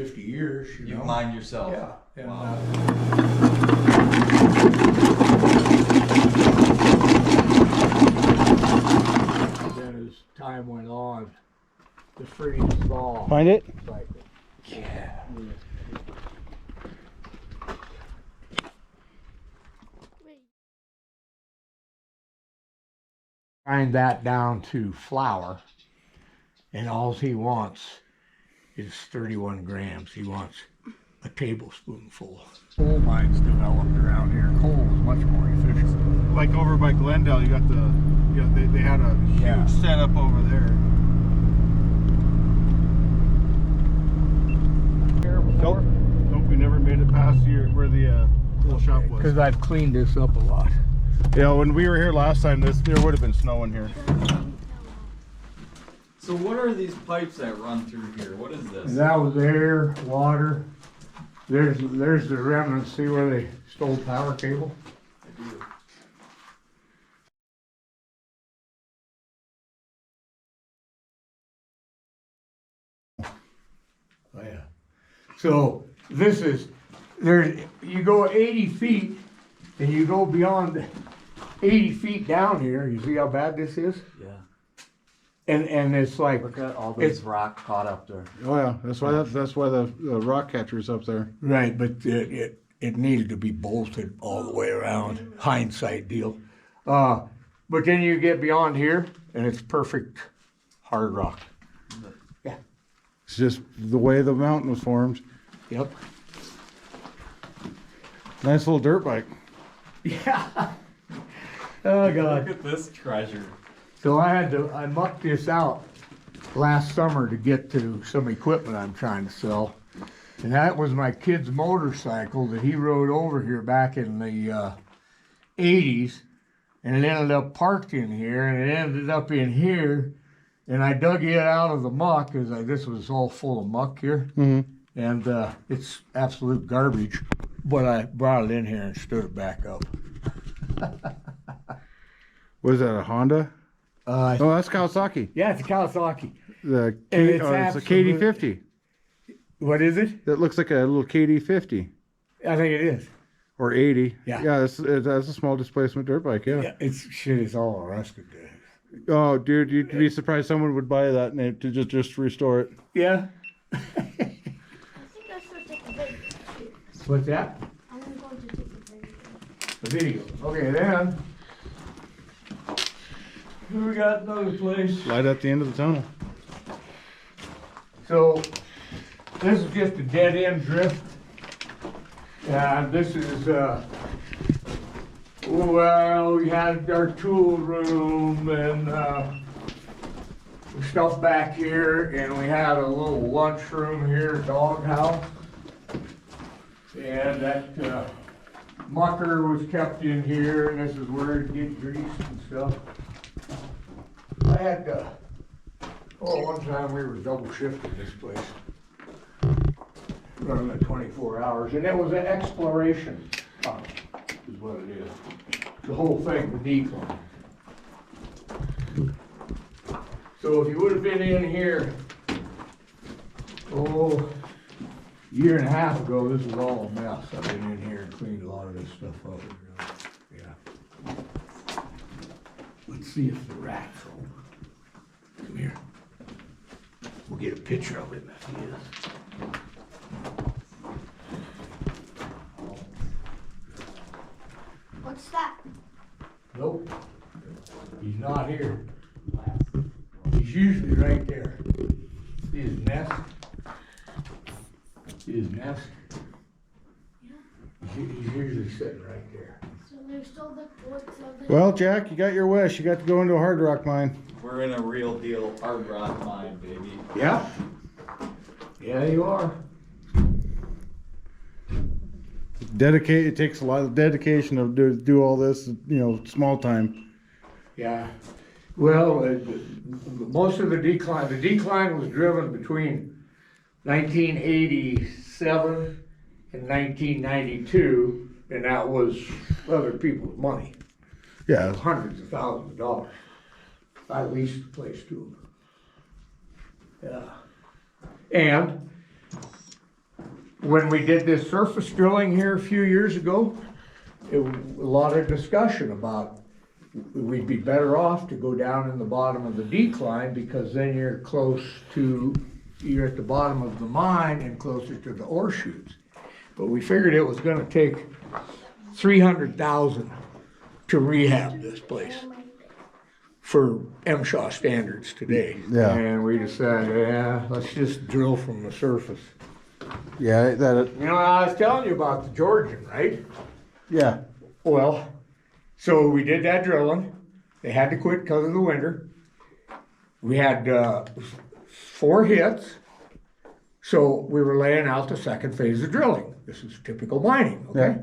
50 years. You know? Mind yourself. Yeah. And, wow. Then as time went on, the freeze thaw. Find it? Cycle. Yeah. Grind that down to flour, and all he wants is 31 grams. He wants a tablespoonful. Coal mines developed around here. Coal is much more efficient. Like over by Glendale, you got they had a huge setup over there. Nope. Nope, we never made it past here where the tool shop was. Because I've cleaned this up a lot. Yeah, when we were here last time, there would have been snow in here. So what are these pipes that run through here? What is this? That was air, water. There's the remnants. See where they stole power cable? I do. Oh yeah. So this is you go 80 feet and you go beyond 80 feet down here. You see how bad this is? Yeah. And it's like, Look at all It's- those rock caught up there. Oh yeah, that's why the rock catcher's up there. right, but it needed to be bolted all the way around. Hindsight deal. But then you get beyond here and it's perfect hard rock. Yeah. It's just the way the mountain was formed. Yep. Nice little dirt bike. Yeah. Oh God. Look at this treasure. So I mucked this out last summer to get to some equipment I'm trying to sell. And that was my kid's motorcycle that he rode over here back in the 80s. And it ended up parked in here, and it ended up in here. And I dug it out of the muck, because this was all full of muck here. Mm-hmm. And it's absolute garbage. But I brought it in here and stood it back up. What is that, a Honda? Oh, that's Kawasaki. yeah, it's a Kawasaki. The It's it's a KD50. What is it? That looks like a little KD50 I think it is. or 80. Yeah. Yeah, that's a small displacement dirt bike. Yeah. Yeah, it's shit. It's all rusted. Oh, dude, you'd be surprised someone would buy that and to just restore it. Yeah. I think I should take a video. What's that? I'm going to take a video. The video. Okay, then. We got another place. Light at the end of the tunnel. So, this is just a dead end drift. And this is, well, we had our tool room and stuff back here, and we had a little lunchroom here, dog house. And that mucker was kept in here, and this is where it get greased and stuff. I had one time we were double shifting this place, running at 24 hours, and it was an exploration tunnel, is what it is. The whole thing, the decline. So if you would have been in here, a year and a half ago, this was all a mess. I've been in here and cleaned a lot of this stuff up. Yeah. Let's see if the rat's home. Come here. We'll get a picture of him if he is. What's that? Nope. He's not here. He's usually right there. See his nest? See his nest? Yeah. He's usually sitting right there. So there's still the what's Well, Jack, you got your wish. You got to go into a hard rock mine. We're in a real deal hard rock mine, baby. Yeah. Yeah, you are. It takes a lot of dedication to do all this, small time. Yeah. Well, most of the decline was driven between 1987 and 1992, and that was other people's money. Yeah. Hundreds of thousands of dollars. I leased the place to them. Yeah. And when we did this surface drilling here a few years ago, a lot of discussion about we'd be better off to go down in the bottom of the decline because then you're at the bottom of the mine and closer to the ore chutes. But we figured it was gonna take $300,000 to rehab this place for MSHA standards today. Yeah. And we decided, yeah, let's just drill from the surface. Yeah, You know, I was telling you about the Georgian, right? yeah. Well, so we did that drilling. They had to quit because of the winter. We had 4 hits. So we were laying out the second phase of drilling. This is typical mining, okay? Yeah.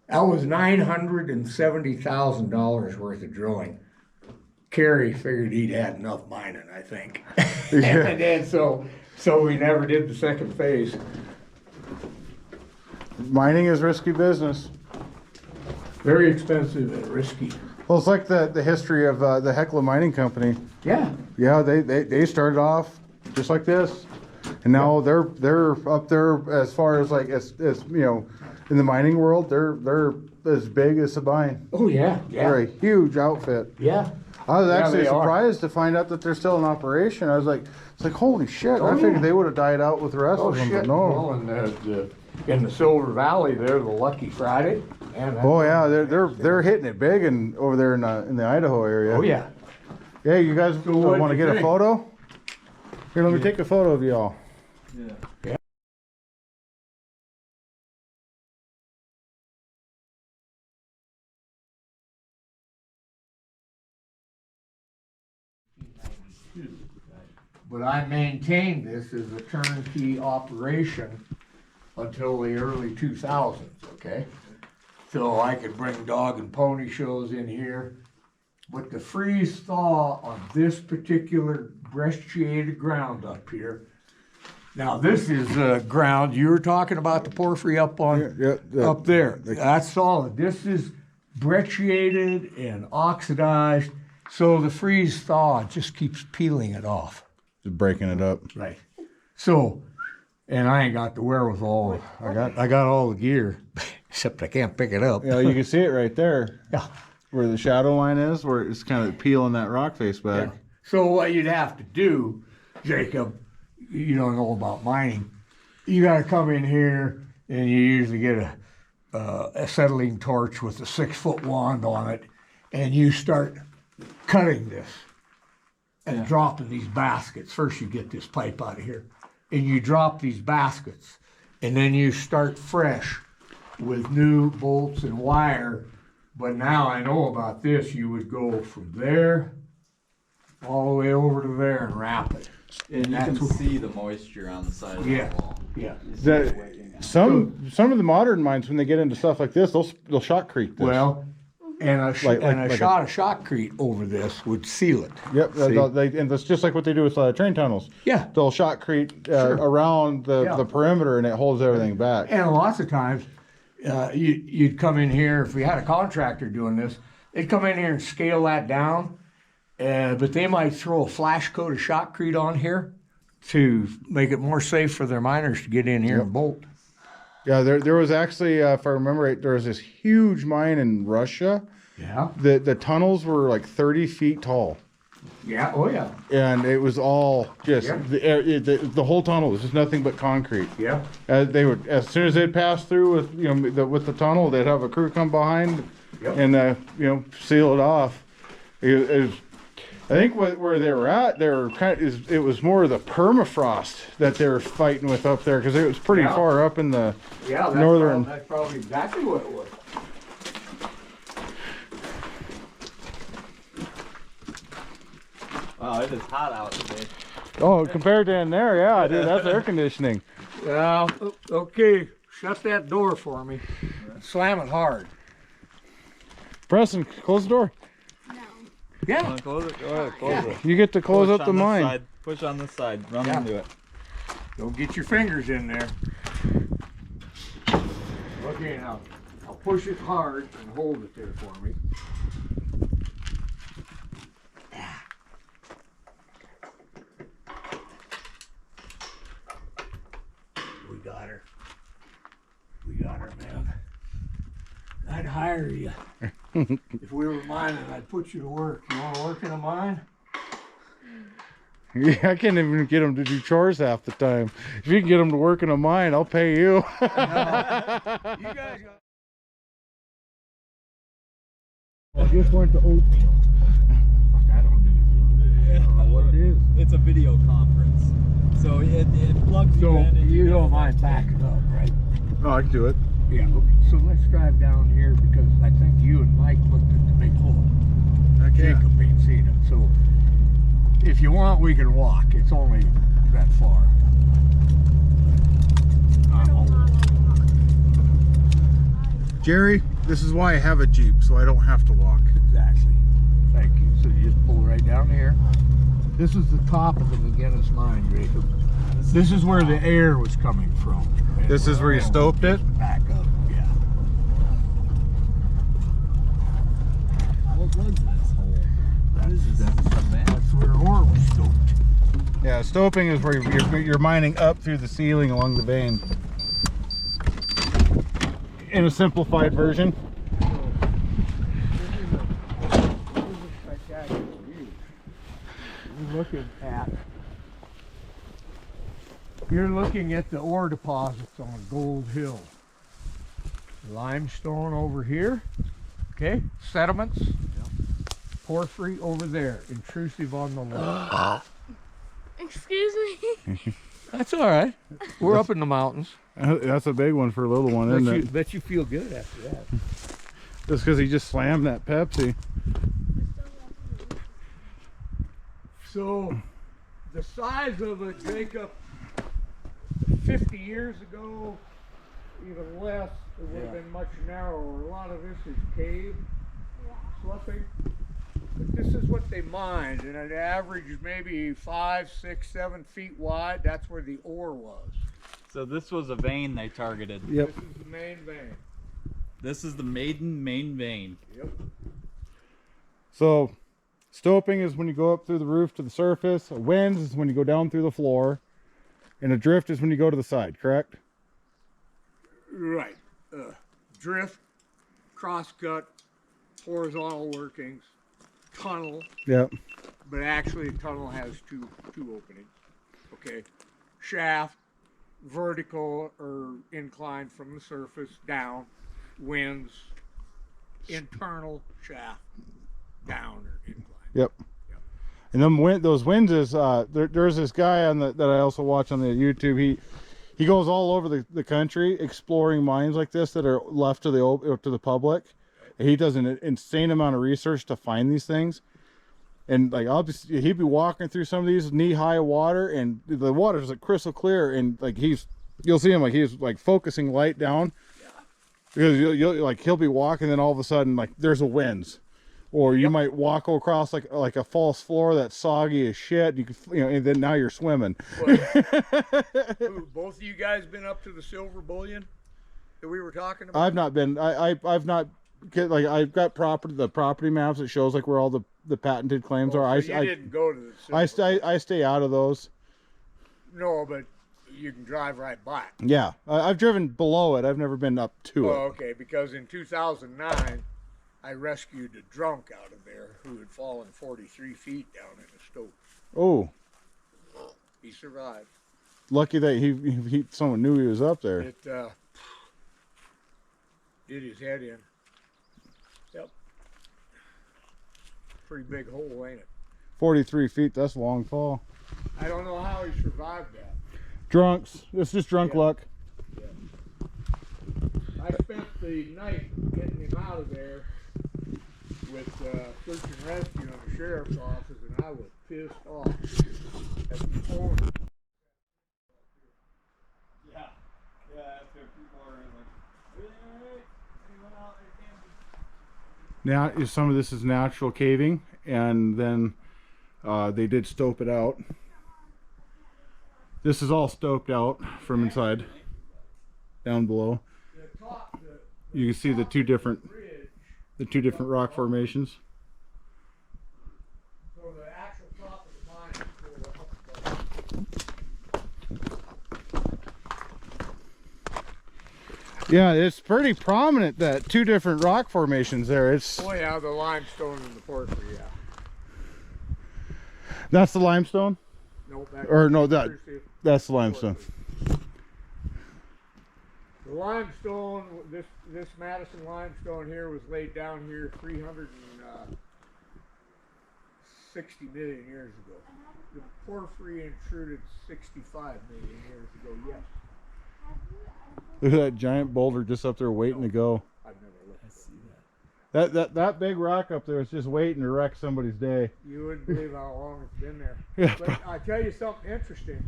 That was $970,000 worth of drilling. Kerry figured he'd had enough mining, I think. Yeah. And then so we never did the second phase. Mining is risky business. Very expensive and risky. Well, it's like the history of the Hecla Mining Company. Yeah. Yeah, they started off just like this, and now they're up there as far as like as you know, in the mining world, they're as big as Sabine. Oh yeah, yeah. They're a huge outfit. Yeah. I was Yeah, actually they are. surprised to find out that they're still in operation. I was like, it's like holy shit! Oh, I figured yeah. they would have died out with the rest Oh of them, shit. but no. Well, in the Silver Valley there, the Lucky Friday. And Oh yeah, they're hitting it big and over there in the Idaho area. Oh yeah. Yeah, you guys So what'd want to you get a think? photo? Here, let me take a photo of y'all. Yeah. But I maintained this as a turnkey operation until the early 2000s, okay? So I could bring dog and pony shows in here. But the freeze thaw on this particular brecciated ground up here. Now this is ground, you were talking about the porphyry up on, up there. That's solid. This is brecciated and oxidized. So the freeze thaw just keeps peeling it off. Just breaking it up. Right. So, and I ain't got the wherewithal. I got all the gear, except I can't pick it up. Yeah, you can see it right there. Yeah. Where the shadow line is, where it's kind of peeling that rock face back. So what you'd have to do, Jacob, you don't know about mining. You got to come in here, and you usually get a acetylene torch with a 6-foot wand on it, and you start cutting this and dropping these baskets. First, you get this pipe out of here, and you drop these baskets, and then you start fresh with new bolts and wire. But now I know about this. You would go from there all the way over to there and wrap it. And you That's can what- see the moisture on the side of Yeah. the wall. Yeah. Some of the modern mines, when they get into stuff like this, they'll shotcrete this. Well, and a Like shot of shotcrete over this would seal it. Yep, See? and that's just like what they do with train tunnels. Yeah. They'll shotcrete around Yeah. the perimeter, and it holds everything back. And lots of times, you'd come in here, if we had a contractor doing this, they'd come in here and scale that down, but they might throw a flash coat of shotcrete on here to make it more safe for their miners to get in here and bolt. Yeah, there was actually, if I remember right, there was this huge mine in Russia. Yeah. The tunnels were like 30 feet tall, Yeah. Oh yeah. and it was all just Yeah. the whole tunnel was just nothing but concrete. Yeah. They would, as soon as they'd pass through with the tunnel, they'd have a crew come behind Yep. and seal it off. It was, I think where they were at, they were it was more of the permafrost that they were fighting with up there, because it was pretty Yeah. far up in the Yeah. northern. That's probably exactly what it was. Wow, it is hot out today. Oh, compared to in there, yeah, dude, that's air conditioning. Well, okay. Shut that door for me. Slam it hard. Preston, close the door. Yeah. Wanna close it? Go ahead, close it. You get to close Push up the on this mine. side. Push on this side. Run Yeah. into it. Don't get your fingers in there. Okay, now I'll push it hard and hold it there for me. We got her. We got her, man. I'd hire you. If we were mining, I'd put you to work. You want to work in a mine? Yeah, I can't even get them to do chores half the time. If you can get them to work in a mine, I'll pay you. You guys got... I just went to oatmeal. Fuck, I don't know what it is. It's a video conference. So it plugs you So in. And you don't mind backing up, right? Oh, I can do it. Yeah. Okay. So let's drive down here because I think you and Mike looked at the big hole. Jacob ain't seen it. So if you want, we can walk. It's only that far. Jerry, this is why I have a Jeep, so I don't have to walk. Exactly. Thank you. So you just pull right down here. This is the top of the McGinnis mine, Jacob. This is where the air was coming from. And This is where you stoped it? Back up, yeah. What was this hole? That's where ore was stoped. Yeah, stoping is where you're mining up through the ceiling along the vein. In a simplified version. You're looking at the ore deposits on Gold Hill. Limestone over here, okay? Sediments, porphyry over there, intrusive on the left. Excuse me? That's all right. We're up in the mountains. That's a big one for a little one, isn't it? Bet you feel good after that. Just because he just slammed that Pepsi. So, the size of it, Jacob, 50 years ago, even less, it would have been much narrower. A lot of this is cave, sloughing. But this is what they mined, and it averaged maybe 5, 6, 7 feet wide. That's where the ore was. So this was a vein they targeted. Yep. This is the main vein. This is the Maiden main vein. Yep. So, stoping is when you go up through the roof to the surface. A winze is when you go down through the floor. And a drift is when you go to the side, correct? Right. Drift, crosscut, horizontal workings, tunnel. Yep. But actually a tunnel has two openings. Okay. Shaft, vertical or inclined from the surface down, winze, internal shaft, down or inclined. Yep. And then those winzes, there's this guy on that I also watch on the YouTube. He goes all over the country exploring mines like this that are left to the public. And he does an insane amount of research to find these things. And like he'd be walking through some of these knee-high water, and the water's like crystal clear. And like you'll see him like he's like focusing light down, because he'll be walking, and then all of a sudden like there's a winze. Or you might walk across like a false floor that's soggy as shit. And then now you're swimming. Both of you guys been up to the silver bullion that we were talking about? I've not been. I've not. I've got the property maps that shows like where all the patented claims are. So you didn't go to the silver. I stay out of those. No, but you can drive right by it. Yeah, I've driven below it. I've never been up to it. Oh, okay. Because in 2009. I rescued a drunk out of there who had fallen 43 feet down in a stope. Oh. He survived. Lucky that someone knew he was up there. It did his head in. Yep. Pretty big hole, ain't it? 43 feet, that's a long fall. I don't know how he survived that. Drunks. It's just drunk luck. Yeah. I spent the night getting him out of there with search and rescue in the sheriff's office, and I was pissed off at the owner. Yeah, after people are like, hey, anyone out there can be. Now, some of this is natural caving, and then they did stope it out. This is all stoped out from inside, down below. You can see the two different rock formations. So the actual top of the mine is Yeah, it's pretty prominent that two different rock formations there. It's Oh yeah, the limestone and the porphyry, yeah. that's the limestone, No, or no, that's the limestone. The limestone, this Madison limestone here was laid down here 360 million years ago. The porphyry intruded 65 million years ago, yes. Look at that giant boulder just up there waiting to go. I've never looked at it. That big rock up there is just waiting to wreck somebody's day. You wouldn't believe how long it's been there. Yeah. But I'll tell you something interesting.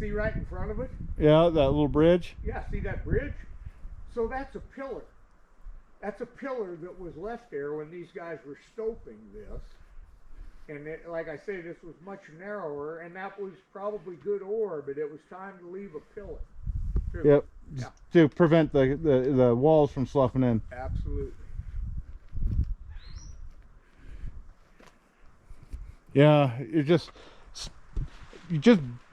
See right in front of it? Yeah, that little bridge. Yeah, see that bridge? So that's a pillar. That's a pillar that was left there when these guys were stoping this. And it, like I say, this was much narrower, and that was probably good ore, but it was time to leave a pillar. Too. Yep. Yeah. To prevent the walls from sloughing in. Absolutely. Yeah, just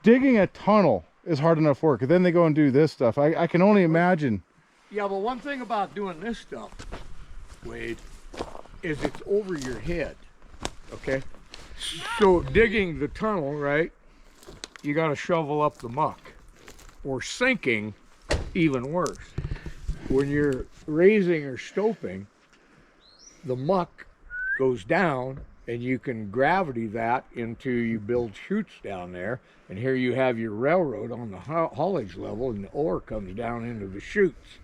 digging a tunnel is hard enough work. And then they go and do this stuff. I can only imagine. Yeah, but one thing about doing this stuff, Wade, is it's over your head. Okay? So digging the tunnel, right, you got to shovel up the muck. Or sinking, even worse. When you're raising or stoping, the muck goes down and you can gravity that into, you build chutes down there, and here you have your railroad on the haulage level, and the ore comes down into the chutes,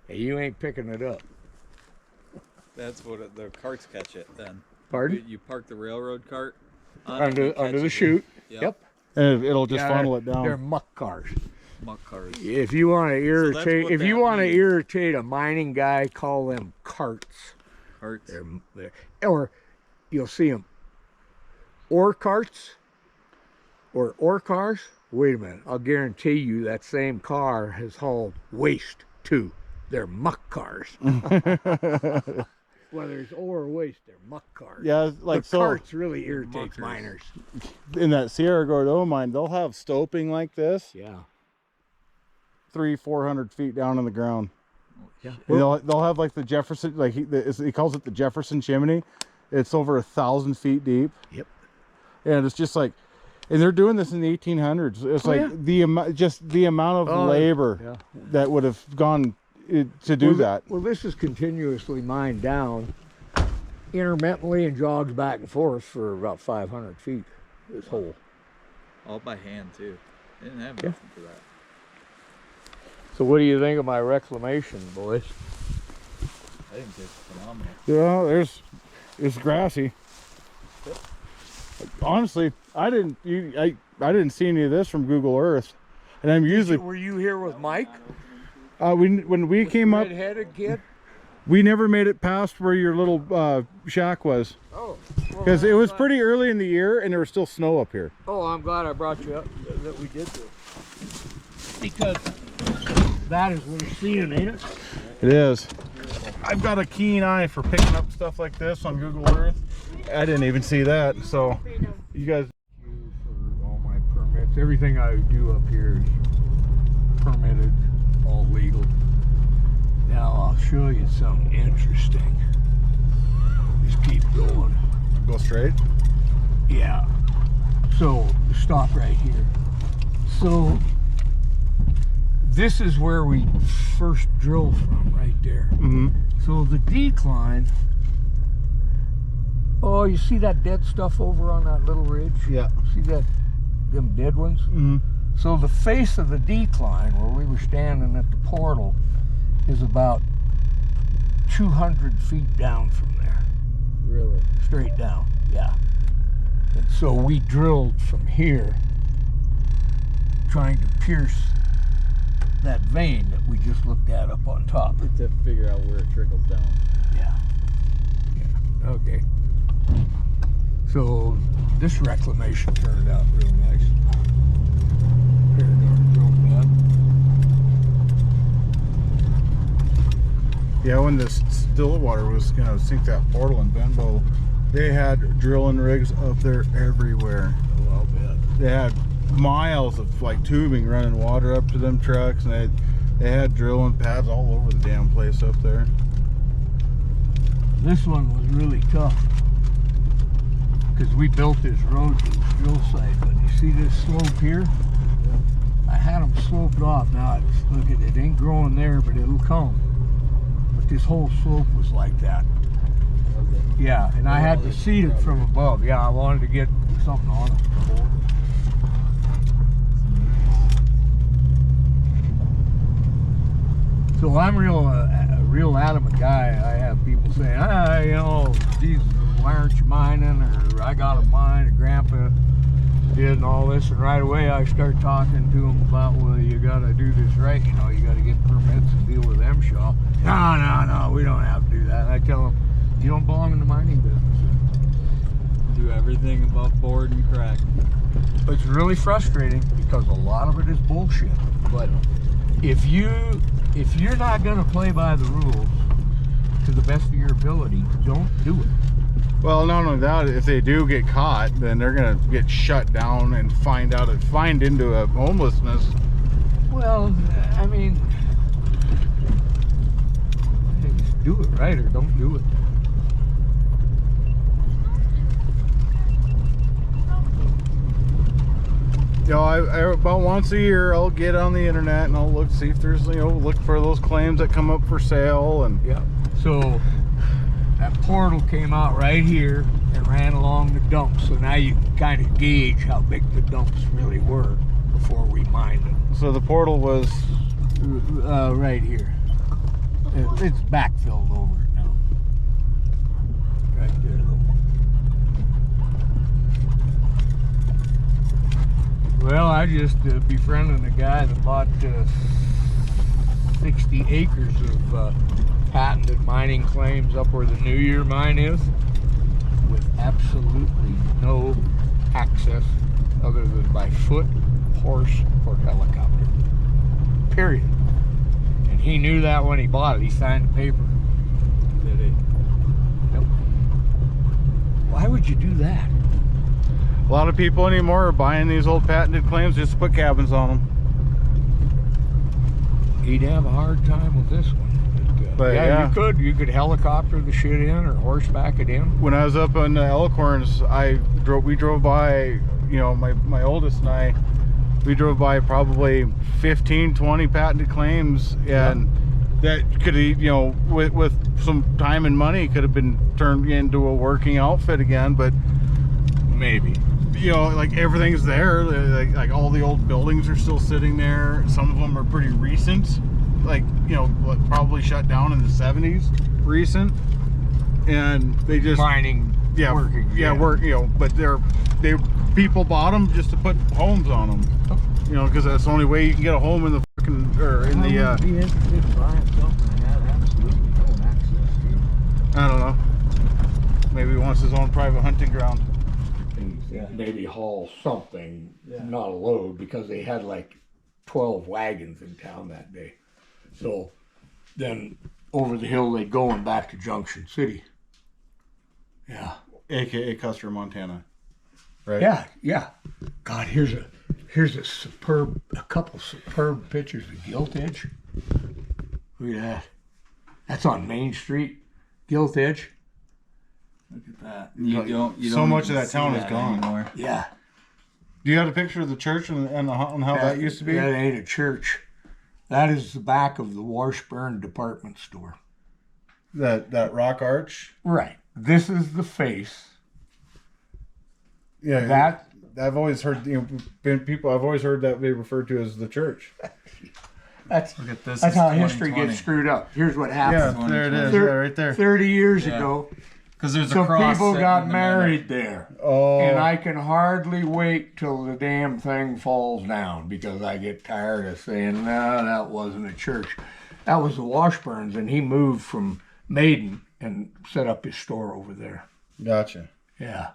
and you ain't picking it up. That's what the carts catch it then. Pardon? You park the railroad cart Under the chute. Yep. And it'll just Yeah, funnel it down. They're muck cars. muck cars. If you want to irritate, what if you that want to means. irritate a mining guy, call them carts. Carts. They're, or you'll see them ore carts or ore cars. Wait a minute, I'll guarantee you that same car has hauled waste too. They're muck cars. Whether it's ore or waste, they're muck cars. Yeah, like the so carts really irritates muckers. miners. in that Sierra Gordo mine, they'll have stoping like this Yeah. 300-400 feet down in the ground. Yeah. And they'll have like the Jefferson, like he calls it the Jefferson chimney. It's over 1,000 feet deep. Yep. And it's just like, and they're doing this in the 1800s. It's Oh, like yeah. the amount, just the amount of labor Yeah. that would have gone to do that. Well, this is continuously mined down intermittently and jogs back and forth for about 500 feet. This hole. All by hand too. They didn't have Yeah. nothing for that. So, what do you think of my reclamation, boys? I think it's phenomenal. Yeah, it's grassy. Honestly, I didn't see any of this from Google Earth, and I'm usually Were you here with Mike? when we came up, Red-headed kid. we never made it past where your little shack was, Oh. because it was pretty early in the year and there was still snow up here. Oh, I'm glad I brought you up that we did this. Because that is worth seeing, ain't it? It is. I've got a keen eye for picking up stuff like this on Google Earth. I didn't even see that, so you guys. You for all my permits. Everything I do up here is permitted, all legal. Now I'll show you something interesting. Just keep going. Go straight. Yeah. So stop right here. So this is where we first drilled from, right there. Mm-hmm. So the decline. Oh, you see that dead stuff over on that little ridge? Yeah. See that, them dead ones? Mm-hmm. So the face of the decline, where we were standing at the portal, is about 200 feet down from there. Really? Straight down, yeah. And so we drilled from here, trying to pierce that vein that we just looked at up on top. To figure out where it trickles down. Yeah. Yeah. Okay. So this reclamation turned out real nice. Here, real bad. Yeah, when this Stillwater was gonna sink that portal in Benbow, they had drilling rigs up there everywhere. Oh, I'll bet. They had miles of like tubing running water up to them trucks, and They had drilling pads all over the damn place up there. This one was really tough because we built this road to the drill site. But you see this slope here? I had them sloped off. Now, look, it ain't growing there, but it'll come. But this whole slope was like that. Yeah, and I had to seed it from above. Yeah, I wanted to get something on it. So I'm a real adamant guy. I have people saying, you know, geez, why aren't you mining? Or I got a mine, or Grandpa did, and all this. And right away I start talking to them about, well, you got to do this right. You know, you got to get permits and deal with MSHA. No, we don't have to do that. And I tell them, you don't belong in the mining business. Do everything above board and crack. It's really frustrating because a lot of it is bullshit. But if you're not going to play by the rules to the best of your ability, don't do it. Well, not only that, if they do get caught, then they're gonna get shut down and fined into a homelessness. Well, I mean, just do it right or don't do it. You know, I about once a year I'll get on the internet and I'll see if there's, look for those claims that come up for sale. And yeah, so that portal came out right here and ran along the dumps. So now you can kind of gauge how big the dumps really were before we mined them. so the portal was Right here. It's backfilled over it now. Right there, though. Well, I just befriended a guy that bought 60 acres of patented mining claims up where the New Year mine is, with absolutely no access other than by foot, horse, or helicopter. Period. And he knew that when he bought it. He signed the paper. Did he? Yep. Why would you do that? a lot of people anymore are buying these old patented claims just to put cabins on them. He'd have a hard time with this one. But, yeah. You could helicopter the shit in or horseback it in. When I was up in the Elkhorns, we drove by, my oldest and I, we drove by probably 15, 20 patented claims, and that could, with some time and money, could have been turned into a working outfit again. But Maybe. Like everything's there. Like all the old buildings are still sitting there. Some of them are pretty recent, probably shut down in the 70s, recent, and they just Mining, working. But people bought them just to put homes on them, because that's the only way you can get a home in the Be interested in buying something that had absolutely no access to. I don't know. Maybe he wants his own private hunting ground. Maybe haul something, not a load, because they had like 12 wagons in town that day. So then over the hill they'd go and back to Junction City. Yeah. AKA Custer, Montana. Right? Yeah. God, here's a couple superb pictures of Gilt Edge. Look at that. That's on Main Street, Gilt Edge. Look at that. You don't so much of even that town see is that gone. anymore. Yeah. Do you have a picture of the church and how that used to be? That ain't a church. That is the back of the Washburn department store. That rock arch? Right. This is the face. Yeah. That I've always heard, I've always heard that they referred to as the church. That's Look at this. That's is how history 2020. gets screwed up. Here's what Yeah, happened. there it is. Thir- Yeah, right there. 30 years Yeah. ago, Because there's a some cross people sitting got in the married there. Oh. And I can hardly wait till the damn thing falls down because I get tired of saying, no, that wasn't a church. That was the Washburns, and he moved from Maiden and set up his store over there. Gotcha. Yeah.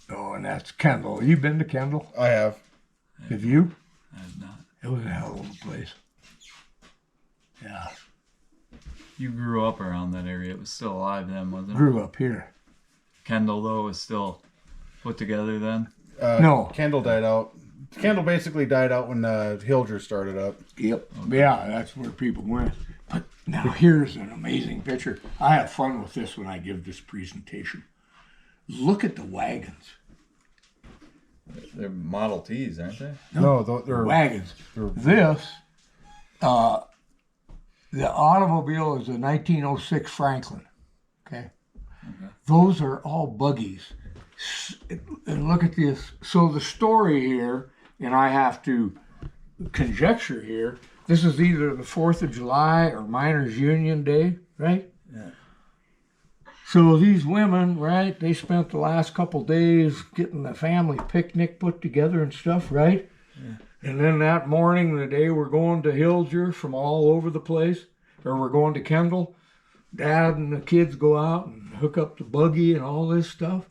Oh, and that's Kendall. You been to Kendall? I have. Have you? I have not. It was a hell of a place. Yeah. You grew up around that area. It was still alive then, wasn't it? Grew up here. Kendall, though, was still put together then. No. Kendall died out Kendall basically died out when Hilger started up. Yep. Yeah, that's where people went. But now here's an amazing picture. I have fun with this when I give this presentation. Look at the wagons. They're Model Ts, aren't they? No, they're Wagons. This, the automobile is a 1906 Franklin. Okay. Those are all buggies. And look at this. So the story here, and I have to conjecture here, this is either the 4th of July or Miners Union Day, right? Yeah. So these women, right, they spent the last couple days getting the family picnic put together and stuff, right? Yeah. And then that morning, the day we're going to Hilger from all over the place, or we're going to Kendall, Dad and the kids go out and hook up the buggy and all this stuff,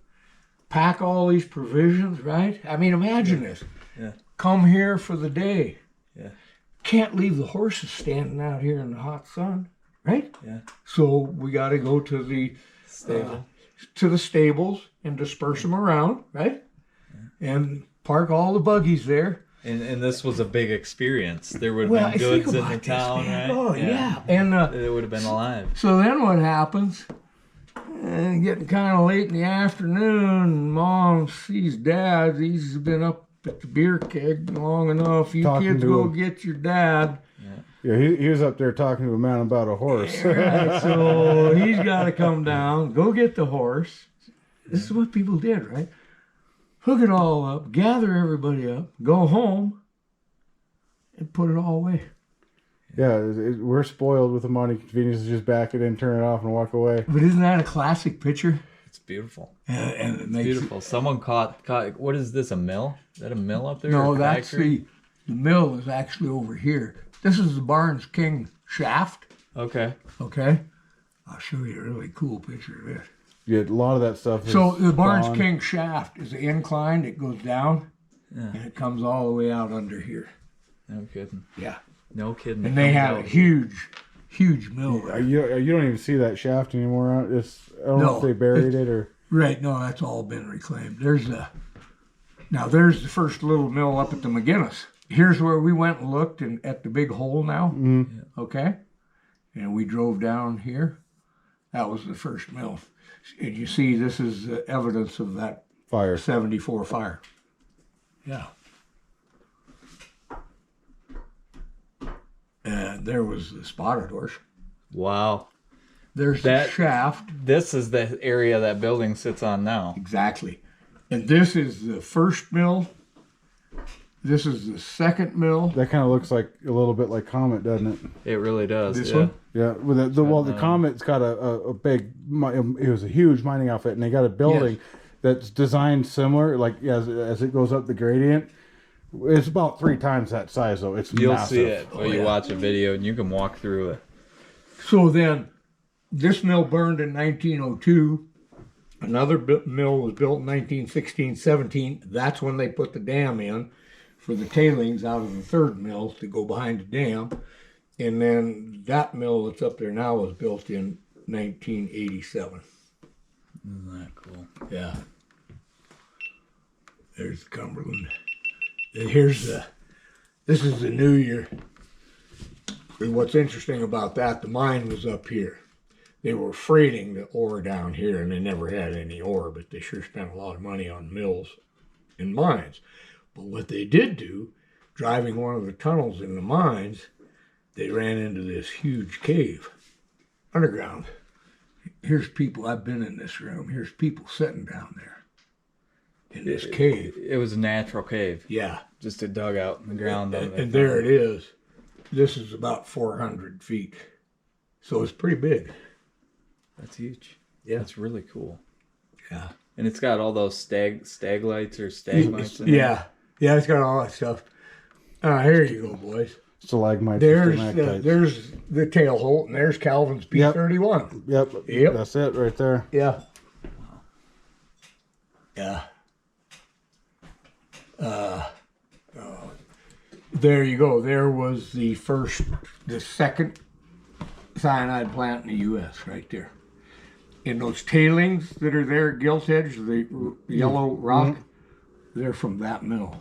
pack all these provisions, right? I mean, imagine this. Yeah. Come here for the day. Yeah. Can't leave the horses standing out here in the hot sun, right? Yeah. So we got to go to the Stable. and disperse them around, right? Yeah. And park all the buggies there. And this was a big experience. There would have Well, been think goods in about the this, town, man. right? Oh yeah, and It would have been alive. so then what happens? Getting kind of late in the afternoon, Mom sees Dad. He's been up at the beer keg long enough. You Talking kids to go him. get your dad. Yeah, he was up there talking to a man about a horse. Right, so he's got to come down, go get the horse. This is what people did, right? Hook it all up, gather everybody up, go home, and put it all away. Yeah, we're spoiled with the money. Convenience to just back it in, turn it off, and walk away. But isn't that a classic picture? It's beautiful. And it makes Beautiful. Someone caught. What is this? A mill? Is that a mill up there? No, or a that's factory? the mill is actually over here. This is the Barnes King shaft. Okay. Okay, I'll show you a really cool picture of it. Yeah, a lot of that stuff. So is the Barnes gone. King shaft is inclined. It goes down, Yeah. and it comes all the way out under here. No kidding. Yeah, No kidding. and they had a huge mill there. You don't even see that shaft anymore. I don't know No, if they buried it or. Right, no, that's all been reclaimed. There's the first little mill up at the McGinnis. Here's where we went and looked at the big hole now. Okay, and we drove down here. That was the first mill, and you see this is evidence of that Fire. 74 fire. Yeah. And there was the spotted horse. Wow. There's That- the shaft. This is the area that building sits on now. Exactly. And this is the first mill. This is the second mill. That kind of looks like a little bit like Comet, doesn't it? It really does. This yeah. one? Yeah. With the Comet's got a big. It was a huge mining outfit, and they got a building that's designed similar. Like as it goes up the gradient, it's about 3 times that size though. It's You'll massive. see it when you watch a video, and you can walk through it. So then, this mill burned in 1902. Another mill was built in 1916-17. That's when they put the dam in for the tailings out of the third mill to go behind the dam. And then that mill that's up there now was built in 1987. Isn't that cool? Yeah. There's Cumberland. And here's this is the New Year. And what's interesting about that, the mine was up here. They were freighting the ore down here, and they never had any ore, but they sure spent a lot of money on mills and mines. But what they did do, driving one of the tunnels in the mines, they ran into this huge cave underground. Here's people, I've been in this room, here's people sitting down there in this cave. It was a natural cave. Yeah. Just a dugout in the ground. And there it is. This is about 400 feet. So it's pretty big. That's huge. Yeah. That's really cool. Yeah. And it's got all those staglites or stalagmites in it. Yeah. Yeah, it's got all that stuff. Here you go, boys. Stalagmites. There's stalactites. there's the tail holt, and there's Calvin's P31. Yep. That's it right there. Yeah. Yeah. There you go. There was the second cyanide plant in the U.S. right there. And those tailings that are there at Gilt Edge, the yellow rock, they're from that mill.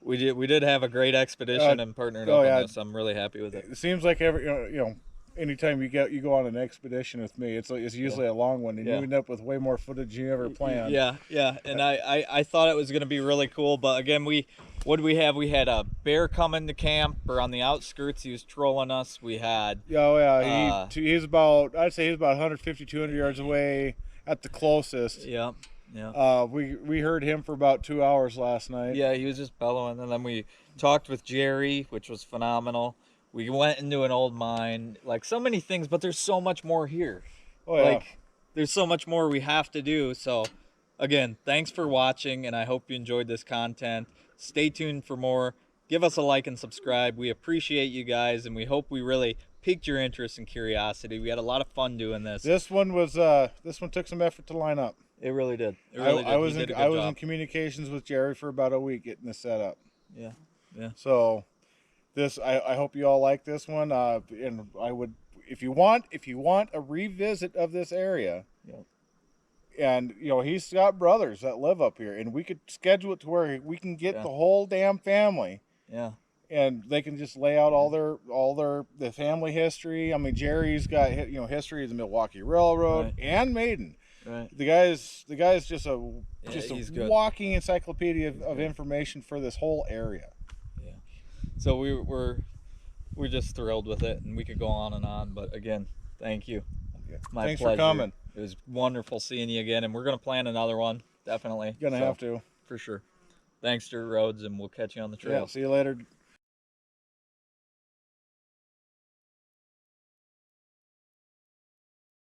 We did have a great expedition and partnered up on this. I'm really happy with it. It seems like anytime you go on an expedition with me, it's usually a long one, and you end up with way more footage than you ever planned. Yeah. And I thought it was gonna be really cool, but again, what did we have? We had a bear coming to camp, or on the outskirts. He was trolling us. We had He's about 150, 200 yards away at the closest. Yeah. We heard him for about 2 hours last night. Yeah, he was just bellowing, and then we talked with Jerry, which was phenomenal. We went into an old mine, like so many things, but there's so much more here. Oh yeah. Like there's so much more we have to do. So again, thanks for watching, and I hope you enjoyed this content. Stay tuned for more. Give us a like and subscribe. We appreciate you guys, and we hope we really piqued your interest and curiosity. We had a lot of fun doing this. This one took some effort to line up. It really did. It really did. I was in communications with Jerry for about a week getting this set up. Yeah. So I hope you all like this one. And I would, if you want a revisit of this area. Yeah. And he's got brothers that live up here, and we could schedule it to where we can get the whole damn family. Yeah. And they can just lay out the family history. I mean, Jerry's got history of the Milwaukee Railroad and Maiden. Right. The guy's just a walking encyclopedia of information for this whole area. Yeah. So we're just thrilled with it, and we could go on and on. But again, thank you. Okay. Thanks for coming. It was wonderful seeing you again, and we're gonna plan another one. Definitely. Have to for sure. Thanks, Dirt Roads, and we'll catch you on the trail. Yeah. See you later.